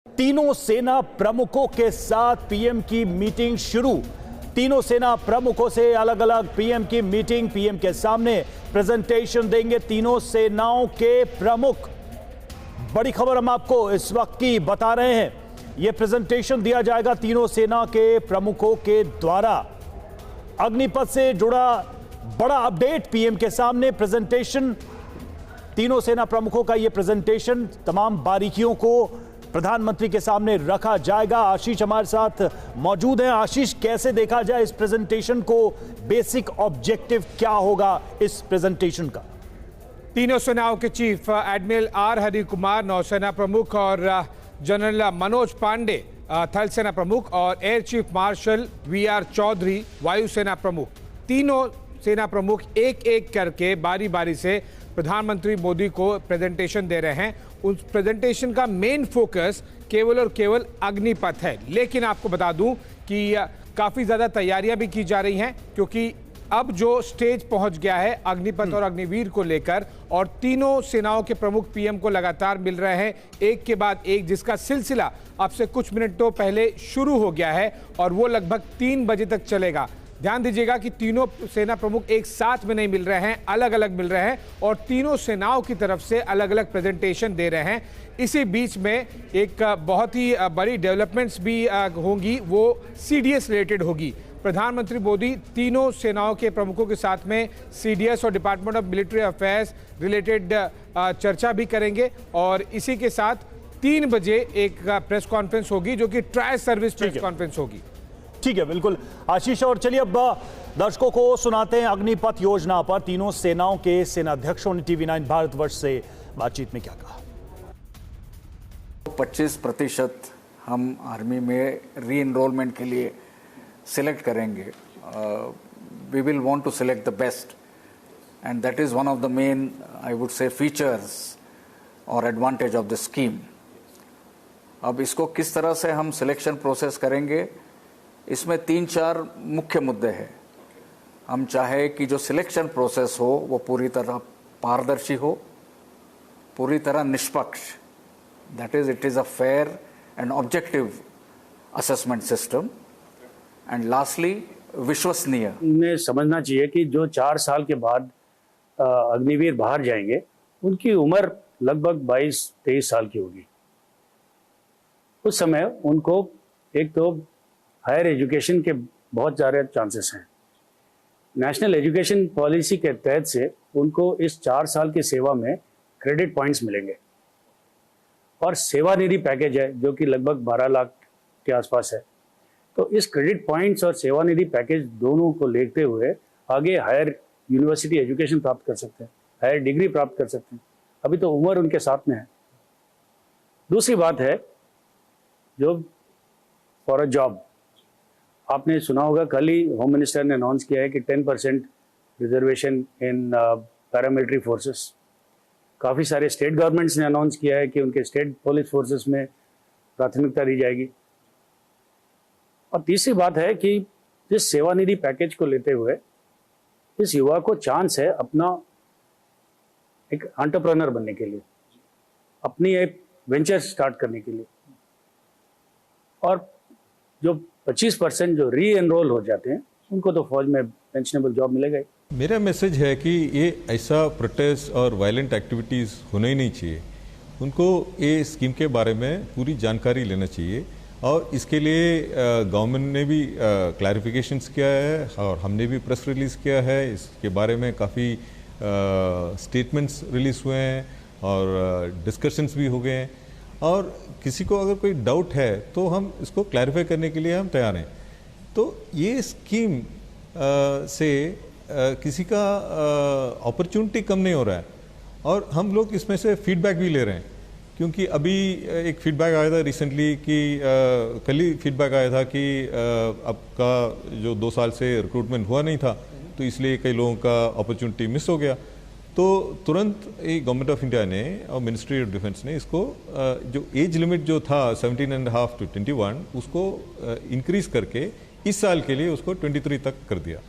तीनों सेना प्रमुखों के साथ पीएम की मीटिंग शुरू। तीनों सेना प्रमुखों से अलग अलग पीएम की मीटिंग, पीएम के सामने प्रेजेंटेशन देंगे तीनों सेनाओं के प्रमुख। बड़ी खबर हम आपको इस वक्त की बता रहे हैं, यह प्रेजेंटेशन दिया जाएगा तीनों सेना के प्रमुखों के द्वारा। अग्निपथ से जुड़ा बड़ा अपडेट पीएम के सामने प्रेजेंटेशन, तीनों सेना प्रमुखों का यह प्रेजेंटेशन, तमाम बारीकियों को प्रधानमंत्री के सामने रखा जाएगा। आशीष हमारे साथ मौजूद हैं। आशीष, कैसे देखा जाए इस प्रेजेंटेशन को? बेसिक ऑब्जेक्टिव क्या होगा इस प्रेजेंटेशन का? तीनों सेनाओं के chief admiral R Hari Kumar नौसेना प्रमुख और जनरल मनोज पांडे थल सेना प्रमुख और air chief marshal V R Chaudhary वायुसेना प्रमुख, तीनों सेना प्रमुख एक एक करके बारी बारी से प्रधानमंत्री मोदी को प्रेजेंटेशन दे रहे हैं। उस प्रेजेंटेशन का मेन फोकस केवल और केवल अग्निपथ है, लेकिन आपको बता दूं कि काफी ज्यादा तैयारियां भी की जा रही हैं, क्योंकि अब जो स्टेज पहुंच गया है अग्निपथ और अग्निवीर को लेकर, और तीनों सेनाओं के प्रमुख पीएम को लगातार मिल रहे हैं एक के बाद एक, जिसका सिलसिला अब से कुछ मिनटों पहले शुरू हो गया है और वो लगभग 3 बजे तक चलेगा। ध्यान दीजिएगा कि तीनों सेना प्रमुख एक साथ में नहीं मिल रहे हैं, अलग अलग मिल रहे हैं और तीनों सेनाओं की तरफ से अलग अलग प्रेजेंटेशन दे रहे हैं। इसी बीच में एक बहुत ही बड़ी डेवलपमेंट्स भी होंगी, वो सीडीएस रिलेटेड होगी। प्रधानमंत्री मोदी तीनों सेनाओं के प्रमुखों के साथ में सीडीएस और department of military affairs related चर्चा भी करेंगे और इसी के साथ 3 बजे एक प्रेस कॉन्फ्रेंस होगी, जो कि ट्राई सर्विस प्रेस कॉन्फ्रेंस होगी। ठीक है, बिल्कुल आशीष। और चलिए अब दर्शकों को सुनाते हैं अग्निपथ योजना पर तीनों सेनाओं के सेनाध्यक्षों ने टीवी9 भारतवर्ष से बातचीत में क्या कहा। 25% हम आर्मी में री एनरोलमेंट के लिए सिलेक्ट करेंगे। We will want to select the best and that is one of the main, I would say, features और एडवांटेज ऑफ द स्कीम। अब इसको किस तरह से हम सिलेक्शन प्रोसेस करेंगे, इसमें 3-4 मुख्य मुद्दे हैं। हम चाहे कि जो सिलेक्शन प्रोसेस हो वो पूरी तरह पारदर्शी हो, पूरी तरह निष्पक्ष, that is it is a fair and objective assessment system, and lastly विश्वसनीय। उन्हें समझना चाहिए कि जो 4 साल के बाद अग्निवीर बाहर जाएंगे उनकी उम्र लगभग 22-23 साल की होगी। उस समय उनको एक तो हायर एजुकेशन के बहुत सारे चांसेस हैं। नेशनल एजुकेशन पॉलिसी के तहत से उनको इस 4 साल की सेवा में क्रेडिट पॉइंट्स मिलेंगे और सेवानिधि पैकेज है जो कि लगभग 12 लाख के आसपास है। तो इस क्रेडिट पॉइंट्स और सेवानिधि पैकेज दोनों को लेते हुए आगे हायर यूनिवर्सिटी एजुकेशन प्राप्त कर सकते हैं, हायर डिग्री प्राप्त कर सकते हैं। अभी तो उम्र उनके साथ में है। दूसरी बात है, जो फॉर अ जॉब, आपने सुना होगा कल ही होम मिनिस्टर ने अनाउंस किया है कि 10% रिजर्वेशन इन पैरामिलिट्री फोर्सेस। काफ़ी सारे स्टेट गवर्नमेंट्स ने अनाउंस किया है कि उनके स्टेट पुलिस फोर्सेस में प्राथमिकता दी जाएगी। और तीसरी बात है कि इस सेवानिधि पैकेज को लेते हुए इस युवा को चांस है अपना एक एंटरप्रेन्योर बनने के लिए, अपनी एक वेंचर स्टार्ट करने के लिए। और जो 25% जो री एनरोल हो जाते हैं उनको तो फौज में पेंशनेबल जॉब मिलेगा ही। मेरा मैसेज है कि ये ऐसा प्रोटेस्ट और वायलेंट एक्टिविटीज़ होने ही नहीं चाहिए। उनको ये स्कीम के बारे में पूरी जानकारी लेना चाहिए और इसके लिए गवर्नमेंट ने भी क्लैरिफिकेशंस किया है और हमने भी प्रेस रिलीज़ किया है। इसके बारे में काफ़ी स्टेटमेंट्स रिलीज़ हुए हैं और डिस्कशंस भी हो गए हैं, और किसी को अगर कोई डाउट है तो हम इसको क्लैरिफाई करने के लिए हम तैयार हैं। तो ये स्कीम से किसी का अपॉर्चुनिटी कम नहीं हो रहा है और हम लोग इसमें से फीडबैक भी ले रहे हैं, क्योंकि अभी एक फीडबैक आया था रिसेंटली कि कल ही फीडबैक आया था कि आपका जो 2 साल से रिक्रूटमेंट हुआ नहीं था तो इसलिए कई लोगों का अपॉर्चुनिटी मिस हो गया। तो तुरंत गवर्नमेंट ऑफ इंडिया ने और मिनिस्ट्री ऑफ डिफेंस ने इसको जो एज लिमिट जो था 17.5 to 21 उसको इंक्रीज करके इस साल के लिए उसको 23 तक कर दिया।